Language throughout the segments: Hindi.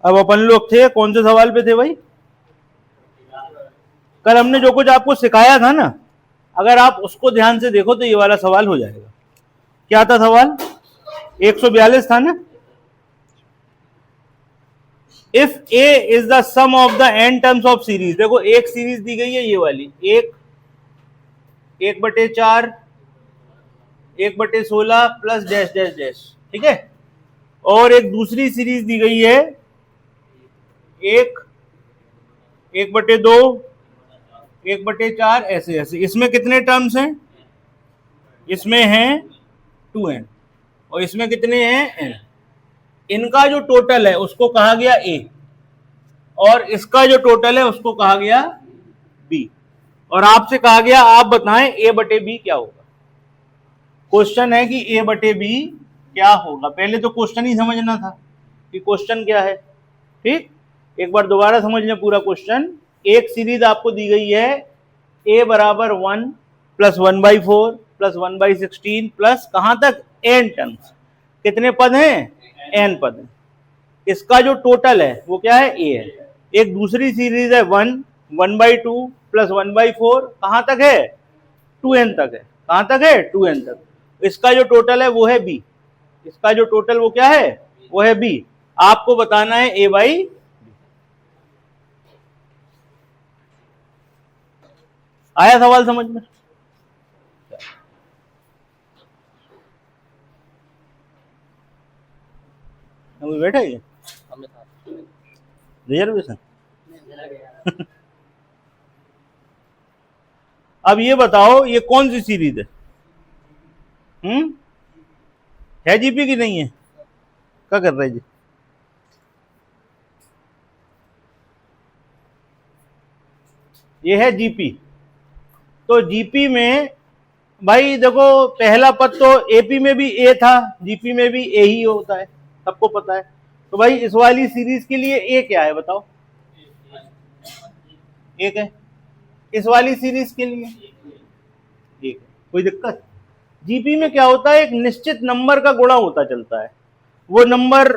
अब अपन लोग थे कौन से सवाल पे थे भाई? कल हमने जो कुछ आपको सिखाया था ना, अगर आप उसको ध्यान से देखो तो ये वाला सवाल हो जाएगा। क्या था सवाल? 142 था ना। If a is the sum of the n terms of series, देखो एक सीरीज दी गई है ये वाली, 1/4 1/16 प्लस डैश डैश डैश, ठीक है। और एक दूसरी सीरीज दी गई है 1/2 1/4 ऐसे ऐसे। इसमें कितने टर्म्स हैं? इसमें हैं 2n और इसमें कितने हैं? n। इनका जो टोटल है उसको कहा गया a और इसका जो टोटल है उसको कहा गया b। और आपसे कहा गया आप बताएं a/b क्या होगा। क्वेश्चन है कि a/b क्या होगा। पहले तो क्वेश्चन ही समझना था कि क्वेश्चन क्या है, ठीक। एक बार दोबारा समझ लें पूरा क्वेश्चन। एक सीरीज आपको दी गई है a बराबर 1 प्लस 1/4 प्लस 1/16 प्लस कहां तक n टर्म्स। कितने पद हैं? n पद हैं। इसका जो टोटल है वो क्या है? a है। एक दूसरी सीरीज है 1/2 प्लस 1/4 कहां तक है? 2n तक है। कहां तक है? 2n तक। इसका जो टोटल है वो है b। इसका जो टोटल वो क्या है? वो है b। आपको बताना है a बाई। आया सवाल समझ में? अभी बैठा है रिजर्वेशन। अब ये बताओ ये कौन सी सीरीज है? है जीपी की नहीं है? क्या कर रहे जी? ये है जीपी। तो जीपी में भाई देखो पहला पद तो एपी में भी ए था, जीपी में भी ए ही होता है, सबको पता है। तो भाई इस वाली सीरीज के लिए ए क्या है बताओ? एक है। इस वाली सीरीज के लिए एक है। कोई दिक्कत? जीपी में क्या होता है? एक निश्चित नंबर का गुणा होता चलता है। वो नंबर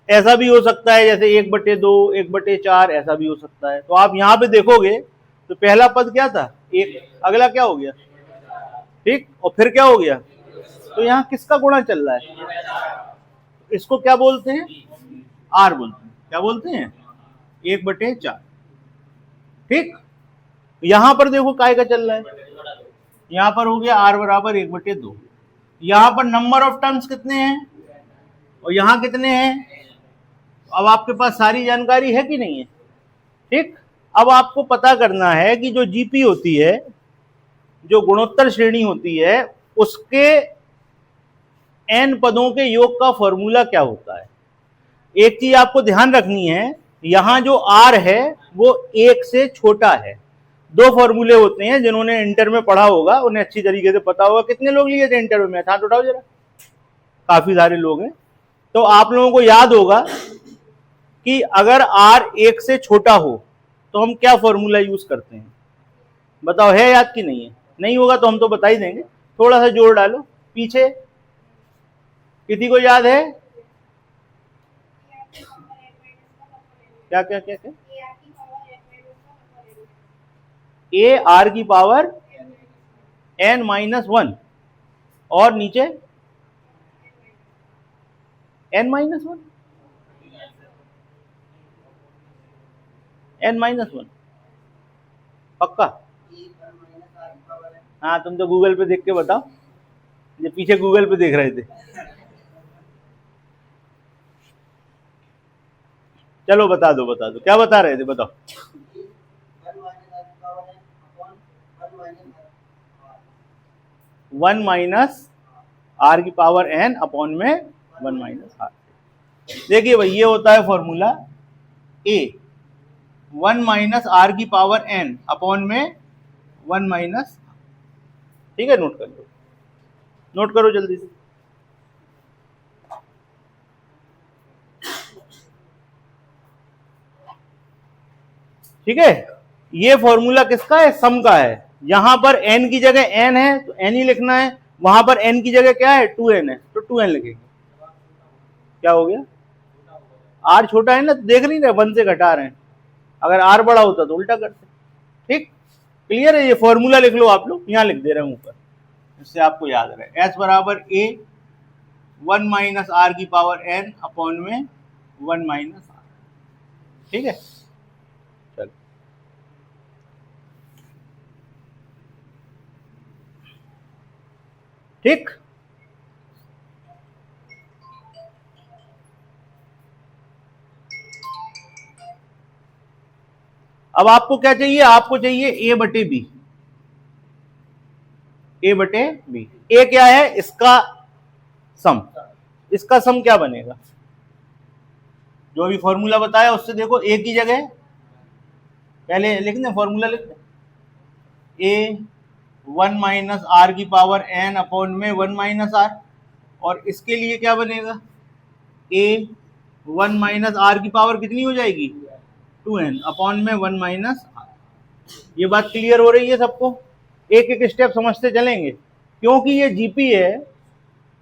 ऐसा भी हो सकता है जैसे 1/2 1/4 ऐसा भी हो सकता है। तो आप यहां पे देखोगे तो पहला पद क्या था? एक। अगला क्या हो गया? ठीक। और फिर क्या हो गया? तो यहाँ किसका गुणा चल रहा है? इसको क्या बोलते हैं? आर बोलते हैं। क्या बोलते हैं? 1/4। ठीक। यहां पर देखो काय का चल रहा है। यहां पर हो गया आर बराबर 1/2। यहां पर नंबर ऑफ टर्म्स कितने हैं और यहां कितने हैं? अब आपके पास सारी जानकारी है कि नहीं है? ठीक। अब आपको पता करना है कि जो जीपी होती है, जो गुणोत्तर श्रेणी होती है, उसके n पदों के योग का फॉर्मूला क्या होता है। एक चीज आपको ध्यान रखनी है, यहां जो r है वो 1 से छोटा है। दो फॉर्मूले होते हैं, जिन्होंने इंटर में पढ़ा होगा उन्हें अच्छी तरीके से पता होगा। कितने लोग लिए थे इंटर में? हाथ उठाओ जरा। काफी सारे लोग हैं। तो आप लोगों को याद होगा कि अगर r 1 से छोटा हो तो हम क्या फॉर्मूला यूज करते हैं? बताओ, है याद कि नहीं है? नहीं होगा तो हम तो बता ही देंगे, थोड़ा सा जोर डालो पीछे। किसी को याद है? क्या क्या क्या क्या? ए आर की पावर n-1 और नीचे n-1 n-1 पक्का? हाँ, तुम तो गूगल पे देख के बताओ, ये पीछे गूगल पे देख रहे थे। चलो बता दो क्या बता रहे थे, बताओ। 1 माइनस आर की पावर n अपॉन में 1 माइनस आर। देखिए भाई ये होता है फॉर्मूला a, 1 माइनस आर की पावर n अपॉन में 1 माइनस। ठीक है, नोट कर लो, नोट करो जल्दी से। ठीक है, ये फॉर्मूला किसका है? सम का है। यहां पर n की जगह n है तो n ही लिखना है, वहां पर n की जगह क्या है? 2n है तो 2n लिखेंगे। क्या हो गया? आर छोटा है ना, तो देख नहीं रहे 1 से घटा रहे हैं, अगर आर बड़ा होता तो उल्टा करते। ठीक, क्लियर है? ये फॉर्मूला लिख लो आप लोग, यहां लिख दे रहे हैं ऊपर, इससे आपको याद रहे। एस बराबर ए 1 माइनस आर की पावर एन अपॉन में 1 माइनस आर। ठीक है, चलो ठीक। अब आपको क्या चाहिए? आपको चाहिए ए बटे बी, ए बटे बी। ए क्या है? इसका सम। इसका सम क्या बनेगा? जो भी फॉर्मूला बताया उससे देखो, ए की जगह पहले लिख दें, फॉर्मूला लिख दें, ए 1 माइनस आर की पावर एन अपॉन में 1 माइनस आर, और इसके लिए क्या बनेगा? ए 1 माइनस आर की पावर कितनी हो जाएगी? 2n अपॉन में 1 माइनस आर। ये बात क्लियर हो रही है सबको? एक एक स्टेप समझते चलेंगे, क्योंकि ये जीपी है,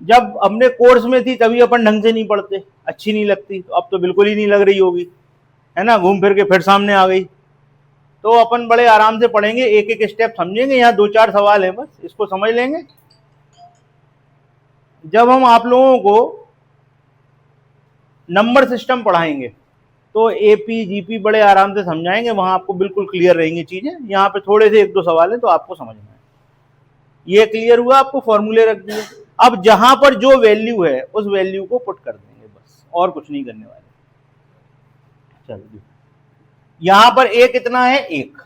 जब अपने कोर्स में थी तभी अपन ढंग से नहीं पढ़ते, अच्छी नहीं लगती, तो अब तो बिल्कुल ही नहीं लग रही होगी, है ना? घूम फिर के फिर सामने आ गई। तो अपन बड़े आराम से पढ़ेंगे, एक एक स्टेप समझेंगे। यहाँ 2-4 सवाल है, बस इसको समझ लेंगे। जब हम आप लोगों को नंबर सिस्टम पढ़ाएंगे तो एपी जीपी बड़े आराम से समझाएंगे, वहां आपको बिल्कुल क्लियर रहेंगी चीजें। यहाँ पे थोड़े से 1-2 सवाल है तो आपको समझना है। ये क्लियर हुआ? आपको फॉर्मूले रख दिए। अब जहां पर जो वैल्यू है उस वैल्यू को पुट कर देंगे, बस और कुछ नहीं करने वाले। चलिए, यहां पर ए कितना है? 1,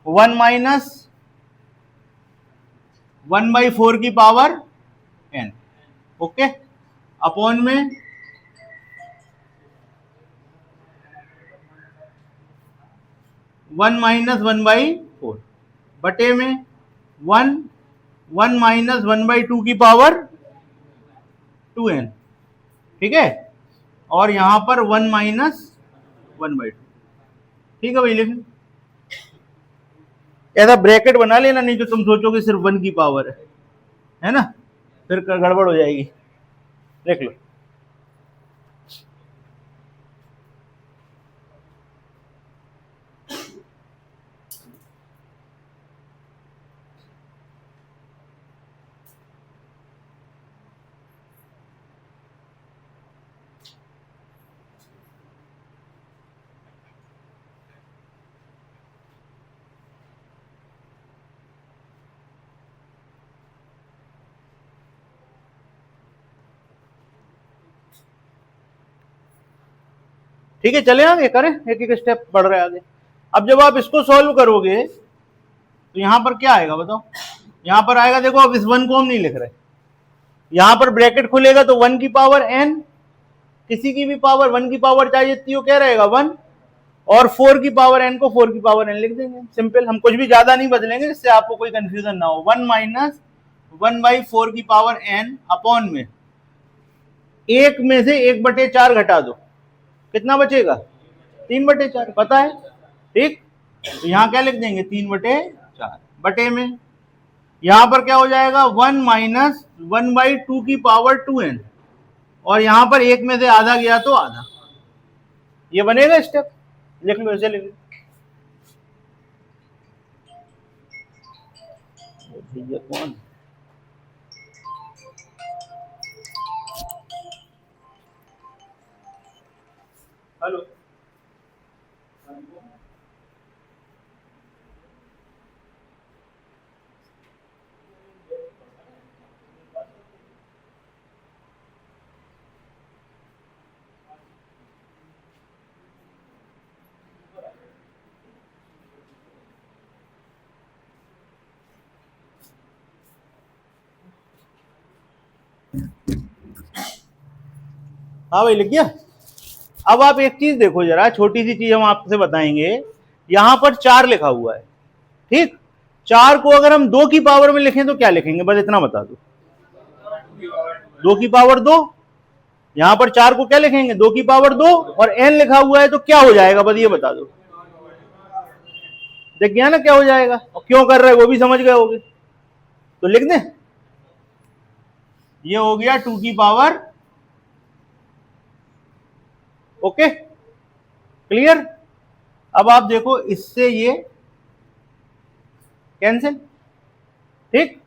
1 माइनस 1/4 की पावर n, ओके, अपॉन में 1 माइनस 1/4 बटे में 1 माइनस 1/2 की पावर 2n। ठीक है, और यहां पर 1 माइनस 1/2। ठीक है भाई, लिख ऐसा ब्रैकेट बना लेना, नहीं तो तुम सोचोगे सिर्फ 1 की पावर है ना, फिर गड़बड़ हो जाएगी। देख लो, ठीक है, चले आगे, करें एक एक स्टेप बढ़ रहे आगे। अब जब आप इसको सॉल्व करोगे तो यहां पर क्या आएगा बताओ? यहां पर आएगा, देखो अब इस 1 को हम नहीं लिख रहे, यहां पर ब्रैकेट खुलेगा तो 1 की पावर n, किसी की भी पावर 1 की पावर चाहिए जितनी हो क्या रहेगा 1, और 4 की पावर n को 4 की पावर n लिख देंगे। सिंपल, हम कुछ भी ज्यादा नहीं बदलेंगे जिससे आपको कोई कंफ्यूजन ना हो। 1 माइनस 1/4 की पावर n अपॉन में 1 में से 1/4 घटा दो, कितना बचेगा? 3/4, पता है? ठीक, तो यहां क्या लिख देंगे? 3/4 बटे में, यहां पर क्या हो जाएगा? 1 माइनस 1/2 की पावर 2n, और यहां पर 1 में से आधा गया तो आधा। ये बनेगा स्टेप, लिख लो, ऐसे लिख लो। भैया कौन? हेलो, हाँ भाई, लिख गया। अब आप एक चीज देखो जरा, छोटी सी चीज हम आपसे बताएंगे। यहां पर 4 लिखा हुआ है, ठीक, 4 को अगर हम 2 की पावर में लिखें तो क्या लिखेंगे? बस इतना बता दो। 2 की पावर 2। यहां पर 4 को क्या लिखेंगे? 2 की पावर 2, और n लिखा हुआ है तो क्या हो जाएगा? बस ये बता दो। देख गया ना क्या हो जाएगा, और क्यों कर रहे वो भी समझ गए होगे, तो लिख दें। ये हो गया 2 की पावर ओके क्लियर। अब आप देखो इससे ये कैंसिल, ठीक।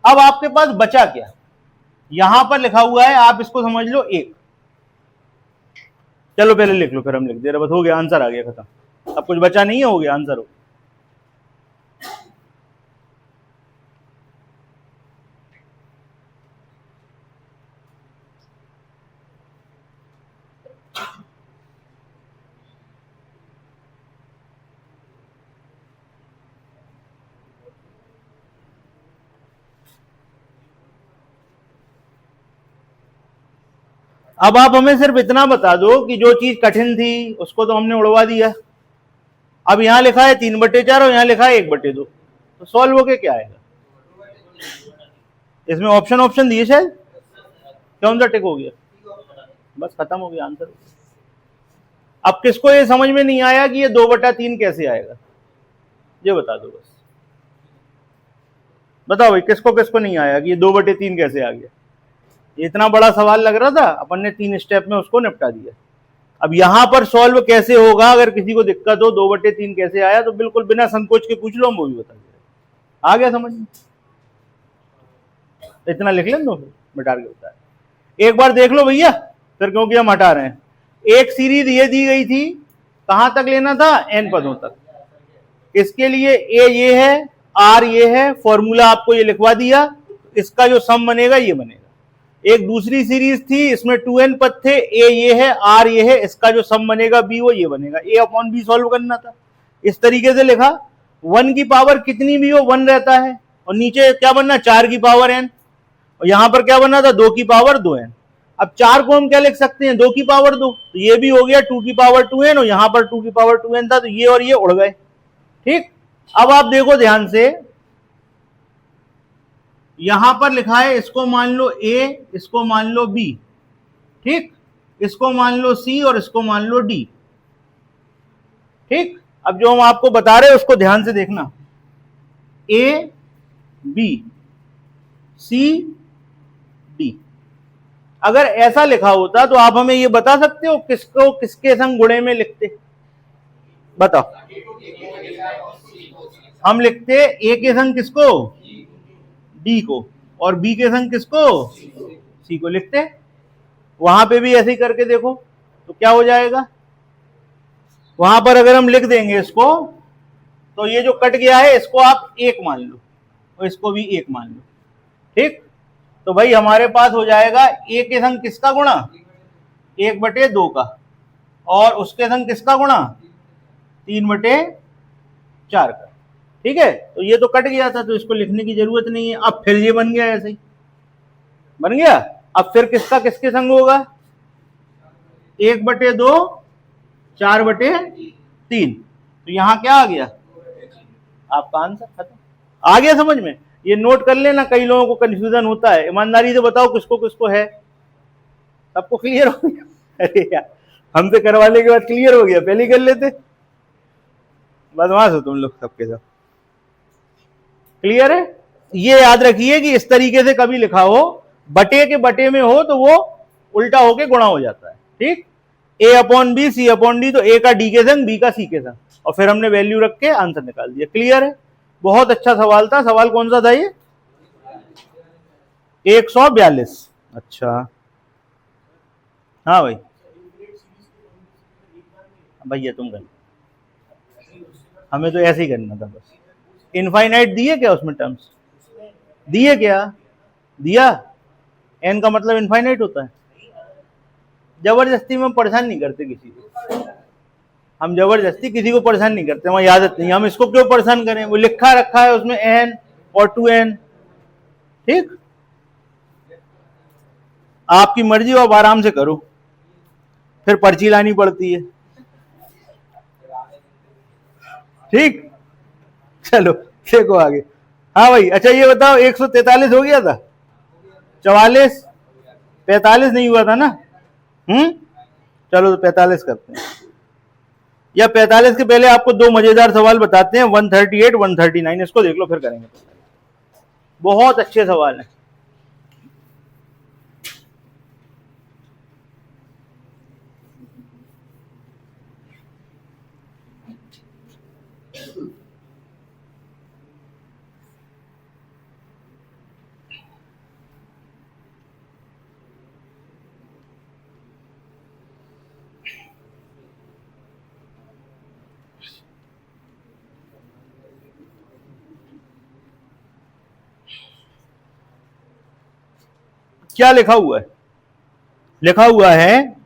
अब आपके पास बचा क्या, यहां पर लिखा हुआ है, आप इसको समझ लो 1। चलो पहले लिख लो फिर हम लिख दे रहे, बस हो गया, आंसर आ गया, खत्म। अब कुछ बचा नहीं है, हो गया आंसर हो। अब आप हमें सिर्फ इतना बता दो कि जो चीज कठिन थी उसको तो हमने उड़वा दिया, अब यहां लिखा है 3/4 और यहां लिखा है 1/2, तो सॉल्व होके क्या आएगा? इसमें ऑप्शन ऑप्शन दिए शायद, कौन सा टिक हो गया? बस खत्म हो गया आंसर। अब किसको ये समझ में नहीं आया कि ये 2/3 कैसे आएगा, ये बता दो बस, बताओ भाई किसको किसको नहीं आया कि ये 2/3 कैसे आ गया? इतना बड़ा सवाल लग रहा था, अपन ने 3 स्टेप में उसको निपटा दिया। अब यहां पर सॉल्व कैसे होगा, अगर किसी को दिक्कत हो 2/3 कैसे आया, तो बिल्कुल बिना संकोच के पूछ लो, हम वो भी बता देंगे। आ गया समझ में? इतना लिख लें, मिटा के बता एक बार देख लो भैया, फिर क्योंकि हम हटा रहे हैं। एक सीरीज ये दी गई थी, कहां तक लेना था? n पदों तक। इसके लिए a ये है, r ये है, फॉर्मूला आपको ये लिखवा दिया, इसका जो सम बनेगा ये बनेगा। एक दूसरी सीरीज थी, इसमें 2n पद थे, a ये है, r ये है, इसका जो सम बनेगा b वो ये बनेगा। a/b सॉल्व करना था, इस तरीके से लिखा। 1 की पावर कितनी भी हो 1 रहता है, और नीचे क्या बनना? 4 की पावर n, और यहां पर क्या बना था? 2 की पावर 2n। अब 4 को हम क्या लिख सकते हैं? 2 की पावर 2, तो ये भी हो गया 2 की पावर 2n, और यहां पर 2 की पावर 2n था, तो ये और ये उड़ गए, ठीक। अब आप देखो ध्यान से, यहां पर लिखा है, इसको मान लो a, इसको मान लो b, ठीक, इसको मान लो c और इसको मान लो d, ठीक। अब जो हम आपको बता रहे हैं उसको ध्यान से देखना, a b c d। अगर ऐसा लिखा होता तो आप हमें ये बता सकते हो किसको किसके संग गुणे में लिखते? बताओ। हम लिखते ए के संग किसको? डी को, और बी के संग किसको? सी को लिखते। वहां पे भी ऐसे ही करके देखो तो क्या हो जाएगा। वहां पर अगर हम लिख देंगे इसको, तो ये जो कट गया है इसको आप 1 मान लो, और इसको भी 1 मान लो, ठीक। तो भाई हमारे पास हो जाएगा ए के संग किसका गुणा? 1/2 का, और उसके संग किसका गुणा? 3/4 का, ठीक है। तो ये तो कट गया था, तो इसको लिखने की जरूरत नहीं है। अब फिर ये बन गया, ऐसे ही बन गया। अब फिर किसका किसके संग होगा? 1/2 4/3, तो यहां क्या आ गया? आपका आंसर खत्म। आ गया समझ में? ये नोट कर लेना, कई लोगों को कंफ्यूजन होता है। ईमानदारी से बताओ किसको किसको है? सबको क्लियर हो गया? अरे यार, हमसे करवाने के बाद क्लियर हो गया, पहले कर लेते। बदमाश हो तुम लोग सबके सब। क्लियर है? ये याद रखिए कि इस तरीके से कभी लिखा हो, बटे के बटे में हो तो वो उल्टा होके गुणा हो जाता है, ठीक। a/b c/d, तो a का d के संग, b का c के संग, और फिर हमने वैल्यू रख के आंसर निकाल दिया। क्लियर है? बहुत अच्छा सवाल था। सवाल कौन सा था ये? 142। अच्छा हाँ भाई, भैया तुम कर, हमें तो ऐसे ही करना था बस। इनफाइनाइट दिए क्या उसमें टर्म्स? दिए क्या? दिया। एन का मतलब इनफाइनाइट होता है। जबरदस्ती में परेशान नहीं करते किसी को, हम जबरदस्ती किसी को परेशान नहीं करते, हमारी आदत नहीं। हम इसको क्यों परेशान करें? वो लिखा रखा है उसमें n और 2n, ठीक। आपकी मर्जी हो, आप आराम से करो, फिर पर्ची लानी पड़ती है, ठीक। चलो देखो आगे। हाँ भाई, अच्छा ये बताओ 143 हो गया था? 44, 45 नहीं हुआ था ना? चलो तो 45 करते हैं, या 45 के पहले आपको 2 मजेदार सवाल बताते हैं। 138 139, इसको देख लो फिर करेंगे। बहुत अच्छे सवाल हैं। क्या लिखा हुआ है? लिखा हुआ है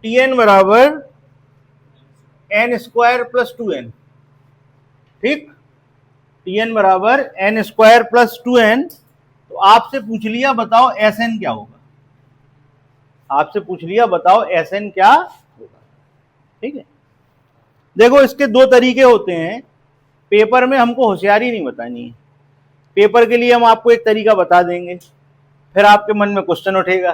Tn बराबर n स्क्वायर प्लस 2n। ठीक, Tn बराबर n स्क्वायर प्लस 2n। तो आपसे पूछ लिया बताओ Sn क्या होगा, आपसे पूछ लिया बताओ Sn क्या होगा। ठीक है, देखो इसके दो तरीके होते हैं, पेपर में हमको होशियारी नहीं बतानी है। पेपर के लिए हम आपको एक तरीका बता देंगे, फिर आपके मन में क्वेश्चन उठेगा,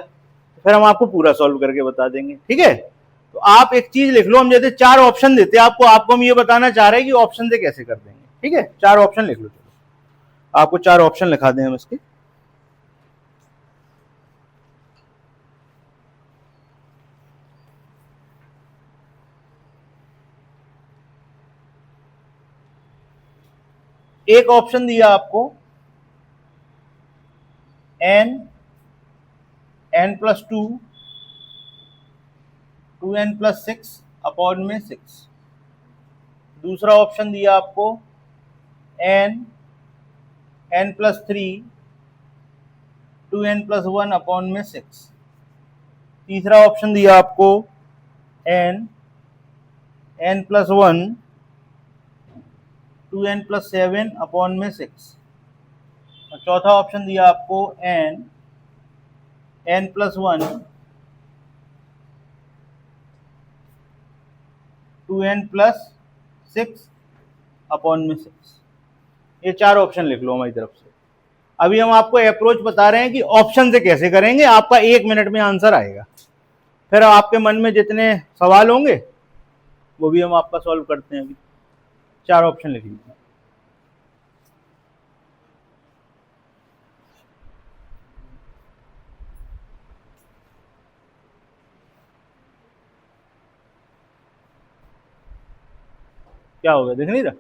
फिर हम आपको पूरा सॉल्व करके बता देंगे। ठीक है, तो आप एक चीज लिख लो, हम जैसे 4 ऑप्शन देते हैं आपको हम ये बताना चाह रहे हैं कि ऑप्शन से कैसे कर देंगे। ठीक है, 4 ऑप्शन लिख लो, चलो आपको 4 ऑप्शन लिखा दें हम इसके। एक ऑप्शन दिया आपको n plus 2 2n plus 6 upon में 6। दूसरा ऑप्शन दिया आपको n plus 3 2n plus 1 upon में 6। तीसरा ऑप्शन दिया आपको n plus 1 2n plus 7 upon में 6। और चौथा ऑप्शन दिया आपको n plus 1 2n plus 6 upon में 6। ये 4 ऑप्शन लिख लो हमारी तरफ से। अभी हम आपको अप्रोच बता रहे हैं कि ऑप्शन से कैसे करेंगे, आपका 1 मिनट में आंसर आएगा। फिर आपके मन में जितने सवाल होंगे वो भी हम आपका सॉल्व करते हैं। अभी 4 ऑप्शन लिख लीजिए। क्या होगा देख नहीं रहा,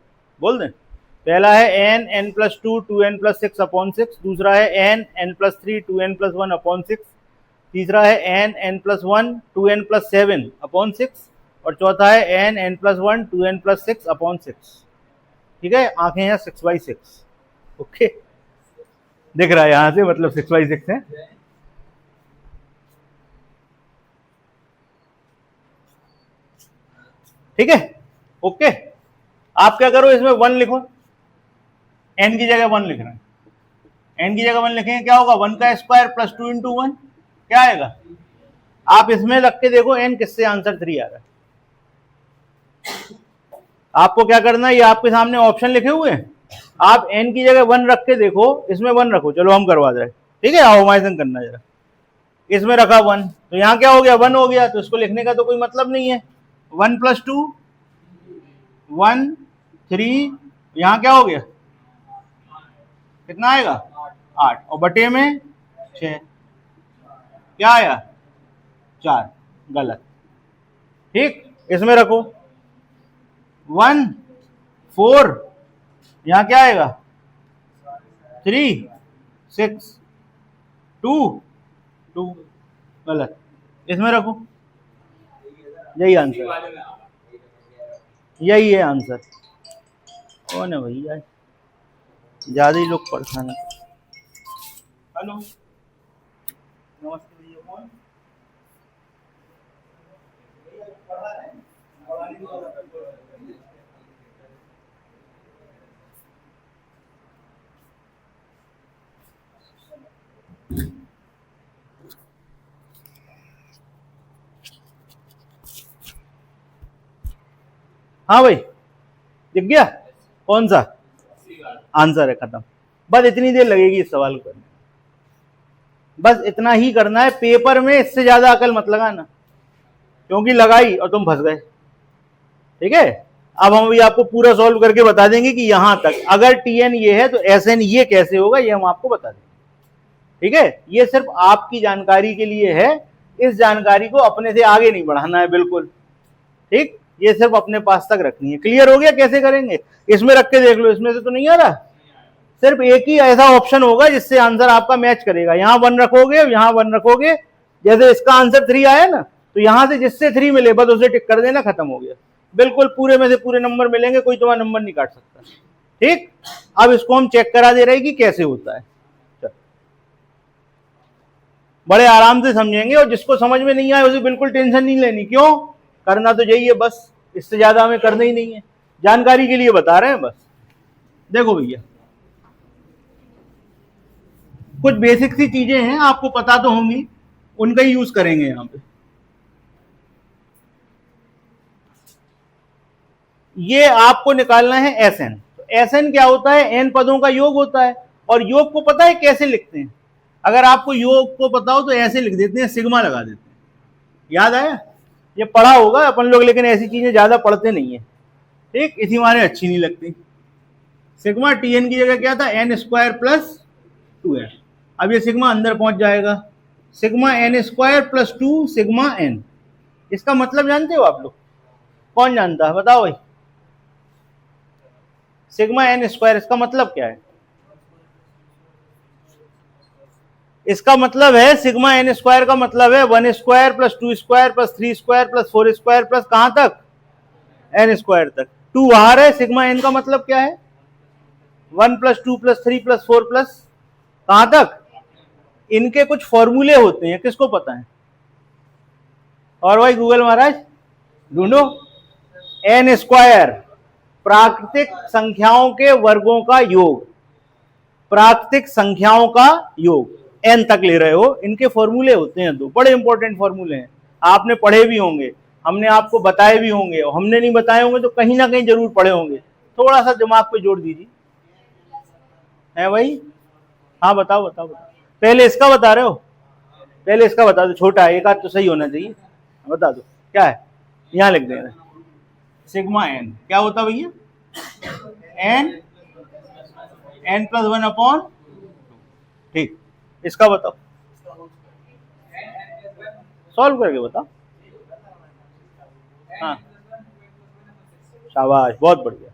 बोल दें। पहला है n plus 2 2n plus 6 upon 6। दूसरा है n plus 3 2n plus 1 upon 6। तीसरा है n plus 1 2n plus 7 upon 6। और चौथा है n plus 1 2n plus 6 upon 6। ठीक है, आंखें हैं 6/6। ओके, दिख रहा है यहां से, मतलब 6/6 है। ठीक है, ओके। आप क्या करो, इसमें 1 लिखो, n की जगह 1 लिख रहे हैं, n की जगह 1 लिखेंगे क्या होगा, 1 का स्क्वायर प्लस 2 इंटू 1 क्या आएगा। आप इसमें रख के देखो n किससे आंसर 3 आ रहा है। आपको क्या करना है, ये आपके सामने ऑप्शन लिखे हुए हैं, आप n की जगह 1 रख के देखो, इसमें 1 रखो। चलो हम करवा दे, ठीक है, आओ हमारे संग करना जरा। इसमें रखा 1, तो यहाँ क्या हो गया, 1 हो गया, तो इसको लिखने का तो कोई मतलब नहीं है। 1 प्लस 2 1 3, यहाँ क्या हो गया, कितना आएगा 8, और बटे में 6 क्या आया 4, गलत। ठीक, इसमें रखो 1 4, यहाँ क्या आएगा 3 6 2 2, गलत। इसमें रखो, यही आंसर, यही है आंसर। कौन है भैया, ज्यादा ही लोग परेशान है। हेलो, नमस्ते भैया, कौन हाँ भाई, दिख गया कौन सा आंसर है, खत्म। बस इतनी देर लगेगी इस सवाल को, बस इतना ही करना है। पेपर में इससे ज्यादा अकल मत लगाना, क्योंकि लगाई और तुम फंस गए। ठीक है, अब हम अभी आपको पूरा सॉल्व करके बता देंगे कि यहां तक अगर टीएन ये है तो एसएन ये कैसे होगा, ये हम आपको बता देंगे। ठीक है, ये सिर्फ आपकी जानकारी के लिए है, इस जानकारी को अपने से आगे नहीं बढ़ाना है बिल्कुल। ठीक, ये सिर्फ अपने पास तक रखनी है। क्लियर हो गया कैसे करेंगे, इसमें रख के देख लो, इसमें से तो नहीं आ रहा। सिर्फ एक ही ऐसा ऑप्शन होगा जिससे आंसर आपका मैच करेगा। यहाँ 1 रखोगे, यहाँ 1 रखोगे, जैसे इसका आंसर 3 आया ना, तो यहां से जिससे 3 मिले बस उसे टिक कर देना, खत्म हो गया। बिल्कुल पूरे में से पूरे नंबर मिलेंगे, कोई तुम्हारा नंबर नहीं काट सकता। ठीक, अब इसको हम चेक करा दे रहे हैं कि कैसे होता है। बड़े आराम से समझेंगे, और जिसको समझ में नहीं आए उसे बिल्कुल टेंशन नहीं लेनी। क्यों, करना तो यही है बस, इससे ज्यादा हमें करना ही नहीं है, जानकारी के लिए बता रहे हैं बस। देखो भैया, कुछ बेसिक सी चीजें हैं, आपको पता तो होंगी, उनका ही यूज करेंगे यहां पे। ये आपको निकालना है एस एन। एस एन क्या होता है, एन पदों का योग होता है, और योग को पता है कैसे लिखते हैं? अगर आपको योग को पता हो तो ऐसे लिख देते हैं, सिग्मा लगा देते हैं। याद आया? ये पढ़ा होगा अपन लोग, लेकिन ऐसी चीजें ज्यादा पढ़ते नहीं है। ठीक, इसी माने अच्छी नहीं लगती। सिग्मा टी एन की जगह क्या था, एन स्क्वायर प्लस 2n। अब ये सिग्मा अंदर पहुंच जाएगा, sigma N square plus 2 sigma N. इसका मतलब जानते हो आप लोग? कौन जानता है, बताओ भाई। सिग्मा एन स्क्वायर, इसका मतलब क्या है? इसका मतलब है, सिग्मा एन स्क्वायर का मतलब है 1 square plus 2 square plus 3 square plus 4 square plus कहां तक, एन स्क्वायर तक। 2 बाहर है, सिग्मा एन का मतलब क्या है, 1 प्लस 2 प्लस 3 प्लस 4 प्लस कहां तक। इनके कुछ फॉर्मूले होते हैं, किसको पता है? और भाई गूगल महाराज ढूंढो। एन स्क्वायर प्राकृतिक संख्याओं के वर्गों का योग, प्राकृतिक संख्याओं का योग, एन तक ले रहे हो, इनके फॉर्मूले होते हैं, दो बड़े इंपॉर्टेंट फॉर्मूले हैं, आपने पढ़े भी होंगे, हमने आपको बताए भी होंगे, और हमने नहीं बताए होंगे तो कहीं ना कहीं जरूर पढ़े होंगे। थोड़ा सा दिमाग पे जोड़ दीजिए। है भाई? हाँ बताओ बताओ बताओ। पहले इसका बता रहे हो? पहले इसका बता दो, छोटा है, एक आध तो सही होना चाहिए, बता दो क्या है। यहां लिख देना, सिग्मा एन क्या होता भैया, एन एन प्लस 1 अपॉन। ठीक, इसका बताओ, सॉल्व करके बताओ। हाँ शाबाश, बहुत बढ़िया।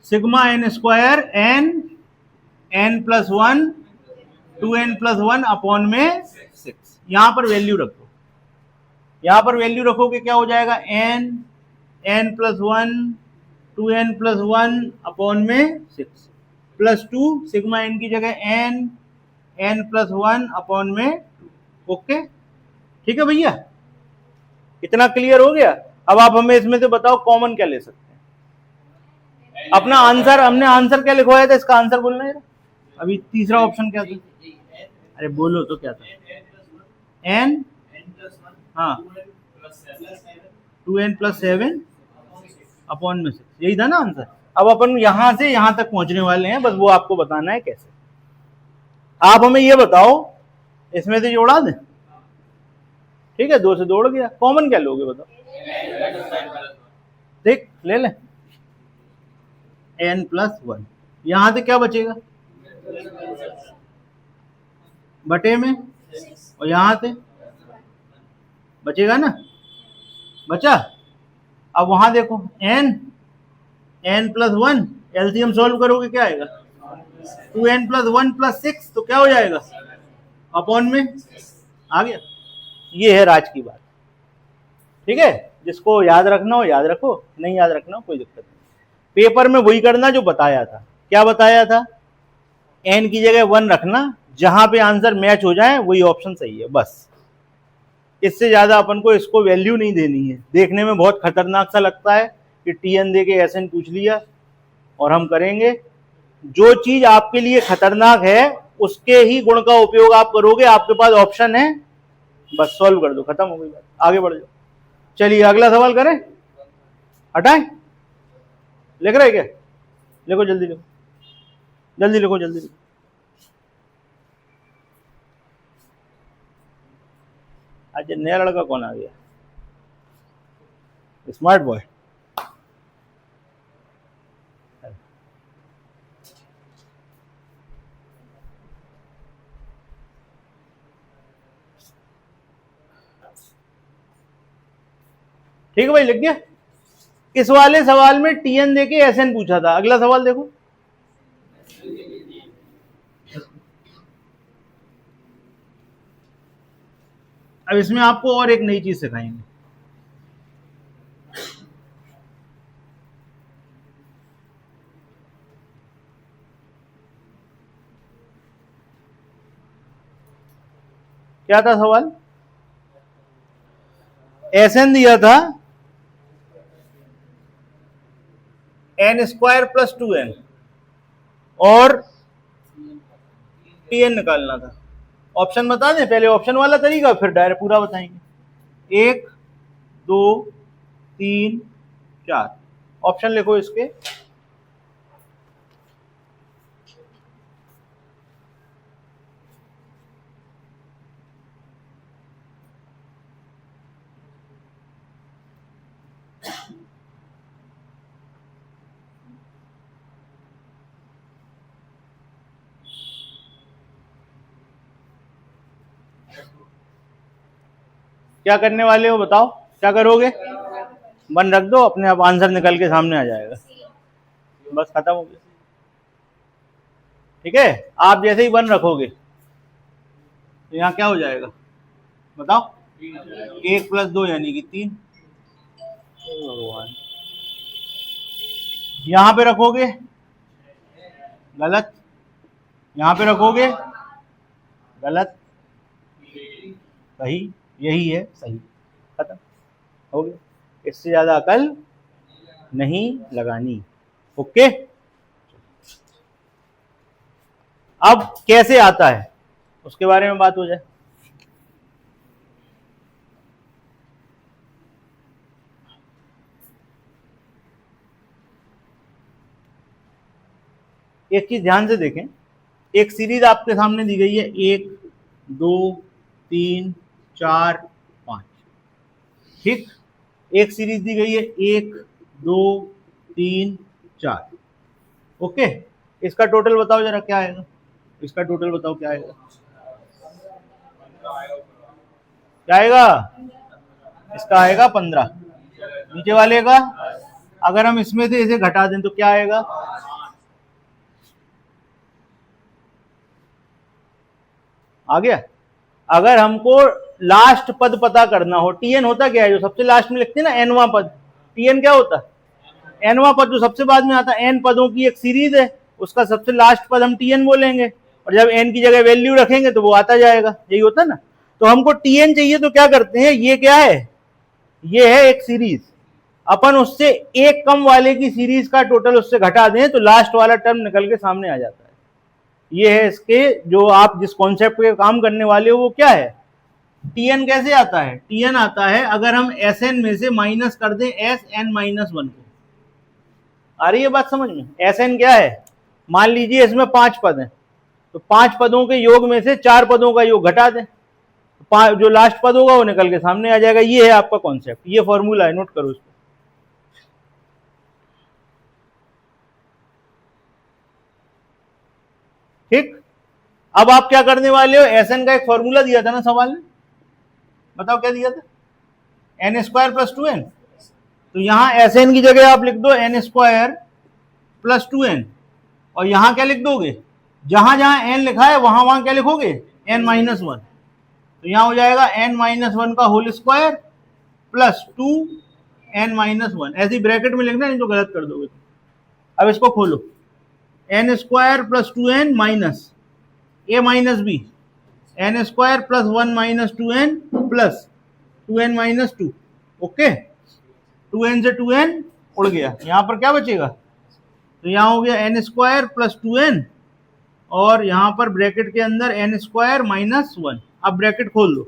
Sigma N square N N plus 1 2n plus 1 upon में 6। यहां पर वैल्यू रखो, यहां पर वैल्यू रखोगे क्या हो जाएगा, N N plus 1 2n plus 1 upon में 6 प्लस 2 सिग्मा एन की जगह एन एन प्लस 1 अपॉन में 2। ओके ठीक है भैया, इतना क्लियर हो गया। अब आप हमें इसमें से बताओ कॉमन क्या ले सकते हैं। अपना आंसर, हमने आंसर क्या लिखवाया था, इसका आंसर बोलना है। अभी तीसरा ऑप्शन क्या था, अरे बोलो तो क्या था, एन, हाँ 2n प्लस 7 अपॉन में 6, यही था ना आंसर। अब अपन यहां से यहां तक पहुंचने वाले हैं, बस वो आपको बताना है कैसे। आप हमें ये बताओ, इसमें से जोड़ा दें, ठीक है, 2 से दौड़ गया, कॉमन क्या लोगे बताओ, देख ले लें, n प्लस 1, यहां से क्या बचेगा, बटे में, और यहां से बचेगा ना, बचा। अब वहां देखो, n प्लस 1, एलसीएम सॉल्व करोगे क्या आएगा, 2n प्लस 1 प्लस 6, तो क्या हो जाएगा, अपॉन में आ गया। ये है राज की बात, ठीक है। जिसको याद रखना हो याद रखो, नहीं याद रखना हो कोई दिक्कत नहीं। पेपर में वही करना जो बताया था। क्या बताया था, n की जगह 1 रखना, जहां पे आंसर मैच हो जाए वही ऑप्शन सही है, बस। इससे ज्यादा अपन को इसको वैल्यू नहीं देनी है। देखने में बहुत खतरनाक सा लगता है कि टीएन दे के एसएन पूछ लिया, और हम करेंगे जो चीज आपके लिए खतरनाक है उसके ही गुण का उपयोग आप करोगे। आपके पास ऑप्शन है, बस सॉल्व कर दो, खत्म हो गई बात, आगे बढ़ जाओ। चलिए अगला सवाल करें, हटाएं, लिख रहे क्या, लिखो जल्दी, लिखो जल्दी, लिखो जल्दी, लिखो। आज नया लड़का कौन आ गया, स्मार्ट बॉय। ठीक है भाई, लिख गया। इस वाले सवाल में टीएन देके एसएन पूछा था। अगला सवाल देखो, अब इसमें आपको और एक नई चीज सिखाएंगे। क्या था सवाल? Sn दिया था n² + 2n और Tn निकालना था। ऑप्शन बता दें, पहले ऑप्शन वाला तरीका फिर डायरेक्ट पूरा बताएंगे। 1 2 3 4 ऑप्शन लिखो इसके। क्या करने वाले हो बताओ, क्या करोगे? 1 रख दो, अपने आप आंसर निकल के सामने आ जाएगा, बस खत्म हो गया। ठीक है, आप जैसे ही 1 रखोगे तो यहाँ क्या हो जाएगा बताओ? 1 + 2 यानी कि 3। भगवान, यहां पे रखोगे गलत, यहां पे रखोगे गलत, सही, यही है सही, खत्म हो गया। इससे ज्यादा अकल नहीं लगानी। ओके, अब कैसे आता है उसके बारे में बात हो जाए। एक चीज ध्यान से देखें, एक सीरीज आपके सामने दी गई है 1 2 3 4 5, ठीक। एक सीरीज दी गई है 1 2 3 4, ओके। इसका टोटल बताओ जरा क्या आएगा, इसका टोटल बताओ क्या आएगा, क्या आएगा? इसका आएगा 15, नीचे वाले का अगर हम इसमें से इसे घटा दें तो क्या आएगा? आ गया। अगर हमको लास्ट पद पता करना हो, टीएन होता क्या है जो सबसे लास्ट में लिखते हैं ना, एनवा पद, टीएन क्या होता है? एनवा पद जो सबसे बाद में आता है। एन पदों की एक सीरीज है, उसका सबसे लास्ट पद हम टीएन बोलेंगे, और जब एन की जगह वैल्यू रखेंगे तो वो आता जाएगा, यही होता है ना। तो हमको टीएन चाहिए तो क्या करते हैं, ये क्या है, ये है एक सीरीज, अपन उससे एक कम वाले की सीरीज का टोटल उससे घटा दें तो लास्ट वाला टर्म निकल के सामने आ जाता है। ये है इसके, जो आप जिस कॉन्सेप्ट पे काम करने वाले हो वो क्या है। टीएन कैसे आता है? टीएन आता है अगर हम एसएन में से माइनस कर दें Sn-1 को। आ रही है बात समझ में? Sn क्या है, मान लीजिए इसमें 5 पद हैं, तो 5 पदों के योग में से 4 पदों का योग घटा दें, जो लास्ट पद होगा वो निकल के सामने आ जाएगा। ये है आपका कॉन्सेप्ट, ये फॉर्मूला है, नोट करो इसको। ठीक, अब आप क्या करने वाले हो, Sn का एक फॉर्मूला दिया था ना सवाल में, बताओ क्या दिया था, n² + 2n। तो यहां Sn की जगह आप लिख दो n² + 2n, और यहां क्या लिख दोगे, जहां जहां n लिखा है वहां वहां क्या लिखोगे, n-1। तो यहां हो जाएगा n-1 का होल स्क्वायर प्लस 2n-1, ऐसी ब्रैकेट में लिखना, नहीं तो गलत कर दोगे। अब इसको खोलो, n² + 2n minus a minus b, n² + 1 - 2n plus 2n - 2, okay. 2n से 2n उड़ गया, यहां पर क्या बचेगा, तो यहां हो गया n² + 2n, और यहां पर ब्रैकेट के अंदर n² - 1। अब ब्रैकेट खोल लो,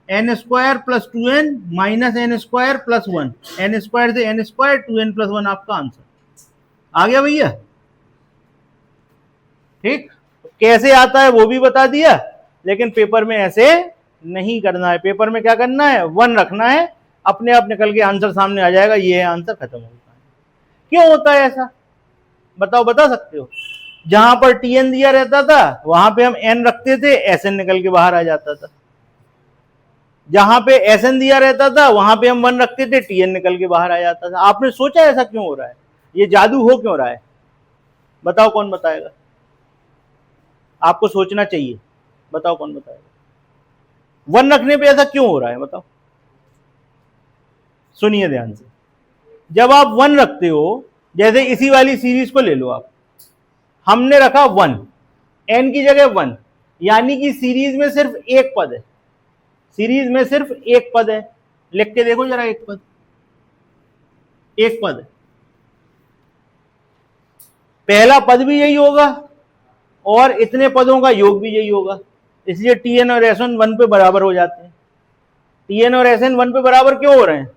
n² + 2n minus n² + 1, n² से n², 2n + 1 आपका आंसर आ गया भैया। ठीक, कैसे आता है वो भी बता दिया, लेकिन पेपर में ऐसे नहीं करना है। पेपर में क्या करना है, 1 रखना है, अपने आप निकल के आंसर सामने आ जाएगा, ये है आंसर, खत्म हो गया। क्यों होता है ऐसा बताओ, बता सकते हो? जहां पर टीएन दिया रहता था वहां पे हम एन रखते थे, एसएन निकल के बाहर आ जाता था। जहां पे एसएन दिया रहता था वहां पे हम 1 रखते थे, टीएन निकल के बाहर आ जाता था। आपने सोचा ऐसा क्यों हो रहा है, ये जादू हो क्यों रहा है, बताओ कौन बताएगा? आपको सोचना चाहिए, बताओ कौन बताएगा? 1 रखने पे ऐसा क्यों हो रहा है बताओ, सुनिए ध्यान से। जब आप 1 रखते हो, जैसे इसी वाली सीरीज को ले लो आप, हमने रखा 1, एन की जगह 1, यानी कि सीरीज में सिर्फ एक पद है, सीरीज में सिर्फ एक पद है। लिख के देखो जरा, एक पद, एक पद है, पहला पद भी यही होगा और इतने पदों का योग भी यही होगा, इसलिए Tn और Sn 1 पे बराबर हो जाते हैं। Tn और Sn 1 पे बराबर क्यों हो रहे हैं,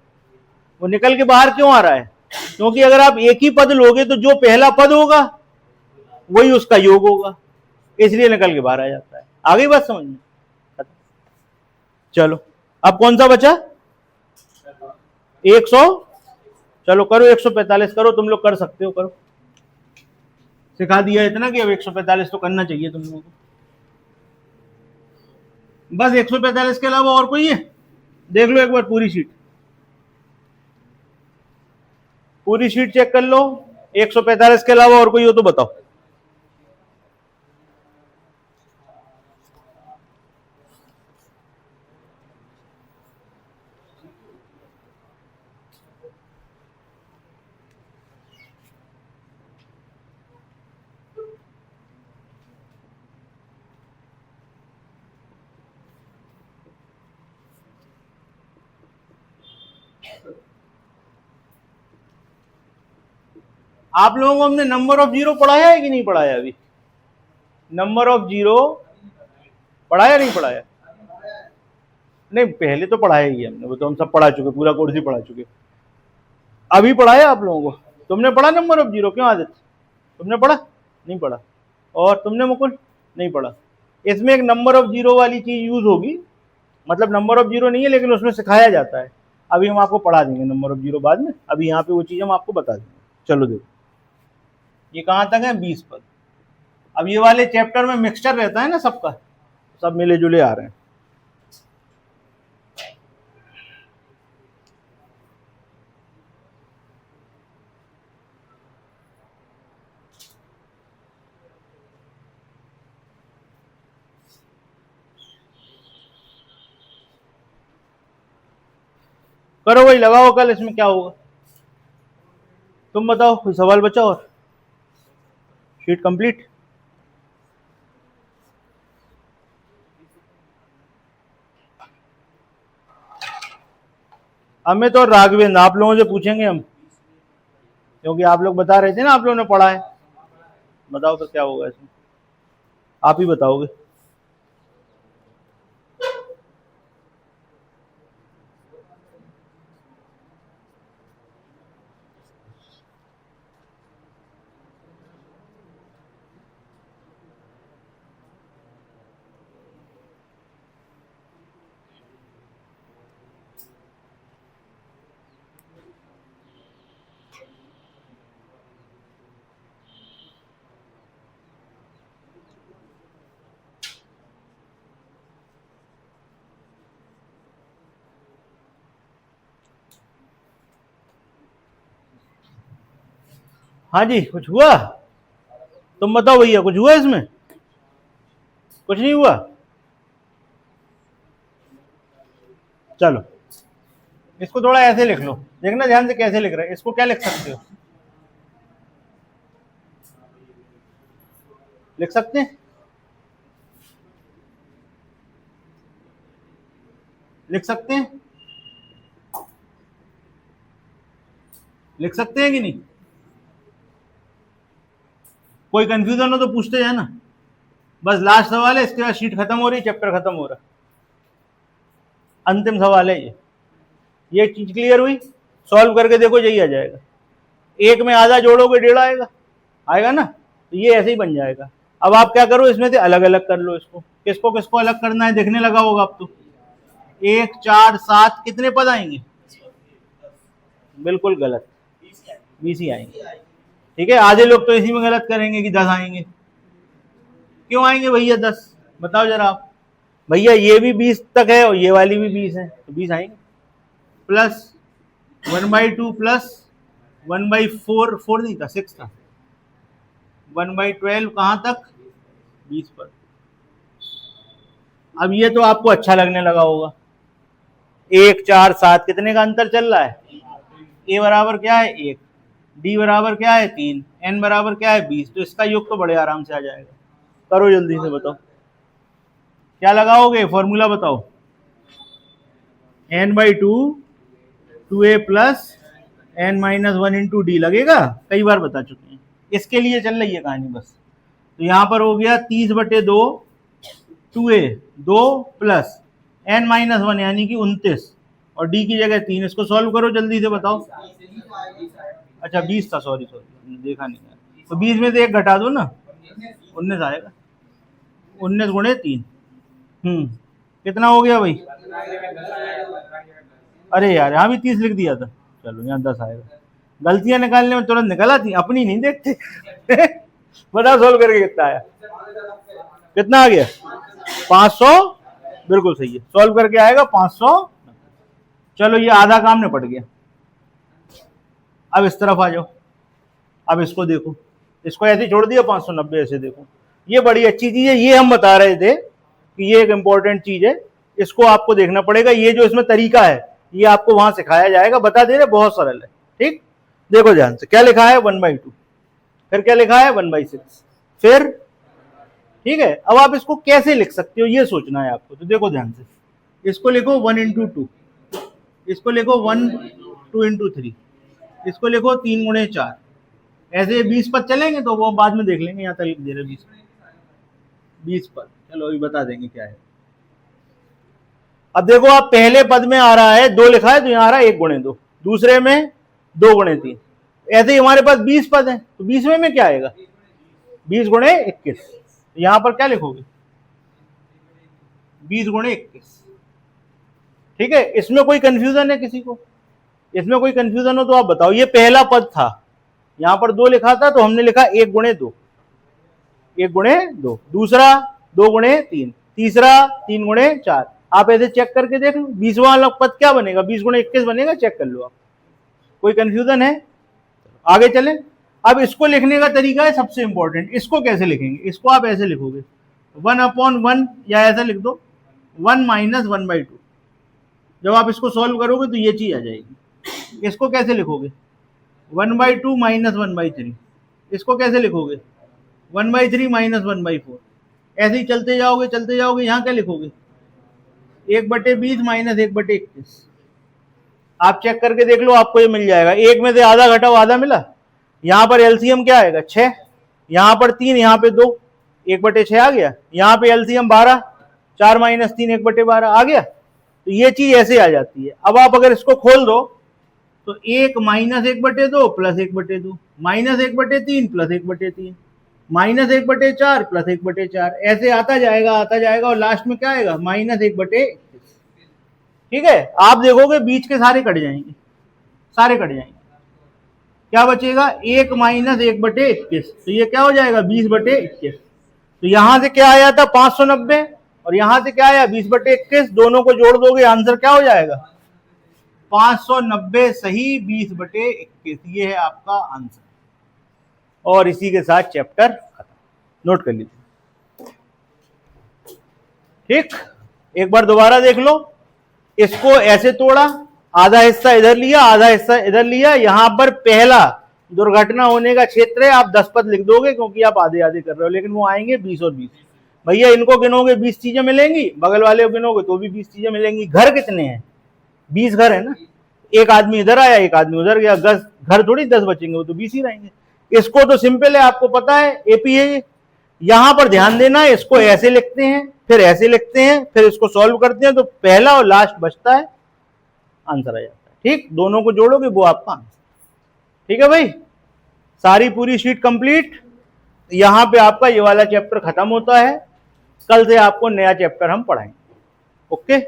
वो निकल के बाहर क्यों आ रहा है, क्योंकि अगर आप एक ही पद लोगे तो जो पहला पद होगा वही उसका योग होगा, इसलिए निकल के बाहर आ जाता है। आगे बात समझ में? चलो अब कौन सा बचा, 100, चलो करो 145 करो, तुम लोग कर सकते हो, करो। सिखा दिया इतना कि अब 145 तो करना चाहिए तुम लोगों को। बस 145 के अलावा और कोई है? देख लो एक बार पूरी शीट, पूरी शीट चेक कर लो, 145 के अलावा और कोई हो तो बताओ। आप लोगों को हमने नंबर ऑफ जीरो पढ़ाया है कि नहीं पढ़ाया? अभी नंबर ऑफ जीरो पढ़ाया नहीं पढ़ाया? नहीं, पहले तो पढ़ाया ही है हमने, वो तो हम सब पढ़ा चुके, पूरा कोर्स ही पढ़ा चुके। अभी पढ़ाया आप लोगों को? तुमने पढ़ा नंबर ऑफ जीरो? क्यों आदित्य, तुमने पढ़ा? नहीं पढ़ा। और तुमने मुकुल? नहीं पढ़ा। इसमें एक नंबर ऑफ जीरो वाली चीज यूज होगी, मतलब नंबर ऑफ जीरो नहीं है लेकिन उसमें सिखाया जाता है। अभी हम आपको पढ़ा देंगे नंबर ऑफ जीरो बाद में, अभी यहाँ पे वो चीज हम आपको बता देंगे। चलो देखो, ये कहाँ तक है, 20 पद। अब ये वाले चैप्टर में मिक्सचर रहता है ना सबका, सब मिले जुले आ रहे हैं। करो भाई, लगाओ कल, इसमें क्या होगा तुम बताओ। कोई सवाल बचा और? Sheet complete? अमित और राघवेंद्र आप लोगों से पूछेंगे हम, क्योंकि आप लोग बता रहे थे ना आप लोगों ने पढ़ा है। बताओ तो क्या होगा इसमें, आप ही बताओगे। हाँ जी, कुछ हुआ? तुम बताओ भैया, कुछ हुआ इसमें? कुछ नहीं हुआ? चलो इसको थोड़ा ऐसे लिख लो, देखना ध्यान से कैसे लिख रहे हैं। इसको क्या लिख सकते हो, लिख सकते हैं? लिख सकते हैं? लिख सकते हैं कि नहीं? कोई कंफ्यूजन हो तो पूछते जाए ना। बस लास्ट सवाल है, इसके बाद शीट खत्म हो रही, चैप्टर खत्म हो रहा, अंतिम सवाल है ये चीज क्लियर हुई? सॉल्व करके देखो, यही आ जाएगा। एक में आधा जोड़ोगे 1.5 आएगा, आएगा ना? तो ये ऐसे ही बन जाएगा। अब आप क्या करो, इसमें से अलग अलग कर लो इसको। किसको किसको अलग करना है देखने लगा होगा अब तो। 1, 4, 7 कितने पद आएंगे? बिल्कुल गलत, 20 ही आएंगे। ठीक है, आधे लोग तो इसी में गलत करेंगे कि 10 आएंगे। क्यों आएंगे भैया 10, बताओ जरा आप। भैया ये भी 20 तक है और ये वाली भी 20 है, तो 20 आएंगे। प्लस 1/2 प्लस 1/4, 4 नहीं था 6 था, 1/12 कहाँ तक, 20 पर। अब ये तो आपको अच्छा लगने लगा होगा। 1, 4, 7 कितने का अंतर चल रहा है? ए बराबर क्या है 1, डी बराबर क्या है 3, एन बराबर क्या है 20, तो इसका योग तो बड़े आराम से आ जाएगा। करो जल्दी से बताओ। क्या लगाओगे, फॉर्मूला बताओ, n/2 2a plus n-1 into D लगेगा, कई बार बता चुके हैं, इसके लिए चल रही है कहानी बस। तो यहां पर हो गया 30/2 2a 2 प्लस n-1 यानी कि 29 और डी की जगह 3, इसको सॉल्व करो जल्दी से बताओ। अच्छा 20 था, सॉरी देखा नहीं है, तो 20 में से एक घटा दो ना, 19 आएगा, 19 गुणे 3, कितना हो गया भाई, अरे यार यहाँ भी 30 लिख दिया था, चलो यहाँ 10 आएगा, गलतियां निकालने में तुरंत निकल आती, अपनी नहीं देखते। बताओ सॉल्व करके कितना आया, कितना आ गया 500, बिल्कुल सही है, सॉल्व करके आएगा 500। चलो ये आधा काम निपट गया। अब इस तरफ आ जाओ, अब इसको देखो, इसको ऐसे छोड़ दिया 590, ऐसे देखो, ये बड़ी अच्छी चीज है, ये हम बता रहे थे कि ये एक इंपॉर्टेंट चीज है, इसको आपको देखना पड़ेगा, ये जो इसमें तरीका है ये आपको वहां सिखाया जाएगा, बता दे रहे, बहुत सरल है। ठीक, देखो ध्यान से, क्या लिखा है 1/2, फिर क्या लिखा है 1/6, फिर ठीक है। अब आप इसको कैसे लिख सकते हो ये सोचना है आपको, तो देखो ध्यान से, इसको लिखो 1 × 2, इसको लिखो 1 2 × 3, इसको लिखो 3 × 4, ऐसे 20 पद चलेंगे तो वो बाद में देख लेंगे, यहाँ तक लिख दे रहे 20 पद, चलो अभी बता देंगे क्या है। अब देखो आप पहले पद में आ रहा है 2 लिखा है, तो यहाँ आ रहा है 1 × 2, दूसरे में 2 × 3, ऐसे ही हमारे पास 20 पद हैं, तो 20वें में क्या आएगा 20 × 21, यहां पर क्या लिखोगे 20 × 21। ठीक है, इसमें कोई कंफ्यूजन है किसी को, इसमें कोई कंफ्यूजन हो तो आप बताओ। ये पहला पद था, यहां पर 2 लिखा था तो हमने लिखा 1 × 2, 1 × 2, दूसरा 2 × 3, तीसरा 3 × 4, आप ऐसे चेक करके देख लो 20वां वाला पद क्या बनेगा, 20 × 21 बनेगा, चेक कर लो आप, कोई कंफ्यूजन है, आगे चलें। अब इसको लिखने का तरीका है सबसे इंपॉर्टेंट, इसको कैसे लिखेंगे, इसको आप ऐसे लिखोगे 1/1 या ऐसा लिख दो 1 - 1/2, जब आप इसको सॉल्व करोगे तो ये चीज आ जाएगी। इसको कैसे लिखोगे 1/2 - 1/3, इसको कैसे लिखोगे 1/3 - 1/4, ऐसे ही चलते जाओगे, यहाँ क्या लिखोगे 1/20 - 1/21। आप चेक करके देख लो, आपको ये मिल जाएगा, एक में से आधा घटाओ आधा मिला, यहां पर एलसीएम क्या आएगा 6, यहां पर 3, यहां पे 2, 1/6 आ गया, यहां पे एलसीएम 12, 4 - 3 1/12 आ गया, तो ये चीज ऐसे आ जाती है। अब आप अगर इसको खोल दो तो 1 - 1/2 प्लस 1/2, -1/3 प्लस 1/3, -1/4 प्लस 1/4, ऐसे आता जाएगा और लास्ट में क्या आएगा -1/21। ठीक है, आप देखोगे बीच के सारे कट जाएंगे, सारे कट जाएंगे, क्या बचेगा 1 - 1/21, तो ये क्या हो जाएगा 20/21। तो यहां से क्या आया था 590 और यहां से क्या आया 20/21, दोनों को जोड़ दोगे आंसर क्या हो जाएगा 590 सही 20/21, ये है आपका आंसर। और इसी के साथ चैप्टर खत्म, नोट कर लीजिए। ठीक, एक बार दोबारा देख लो, इसको ऐसे तोड़ा, आधा हिस्सा इधर लिया आधा हिस्सा इधर लिया, यहां पर पहला दुर्घटना होने का क्षेत्र है, आप 10 पद लिख दोगे क्योंकि आप आधे आधे कर रहे हो, लेकिन वो आएंगे 20 और 20। भैया इनको गिनोगे 20 चीजें मिलेंगी, बगल वाले को गिनोगे तो भी 20 चीजें मिलेंगी। घर कितने हैं 20 घर है ना, एक आदमी इधर आया एक आदमी उधर गया, घर थोड़ी 10 बचेंगे, वो तो 20 ही रहेंगे। इसको तो सिंपल है, आपको पता है एपी है। यहां पर ध्यान देना, इसको ऐसे लिखते हैं फिर ऐसे लिखते हैं फिर इसको सॉल्व करते हैं, तो पहला और लास्ट बचता है, आंसर आ जाता है। ठीक, दोनों को जोड़ोगे वो आपका आंसर। ठीक है भाई, सारी पूरी शीट कंप्लीट। यहां पे आपका ये वाला चैप्टर खत्म होता है, कल से आपको नया चैप्टर हम पढ़ाएंगे। ओके।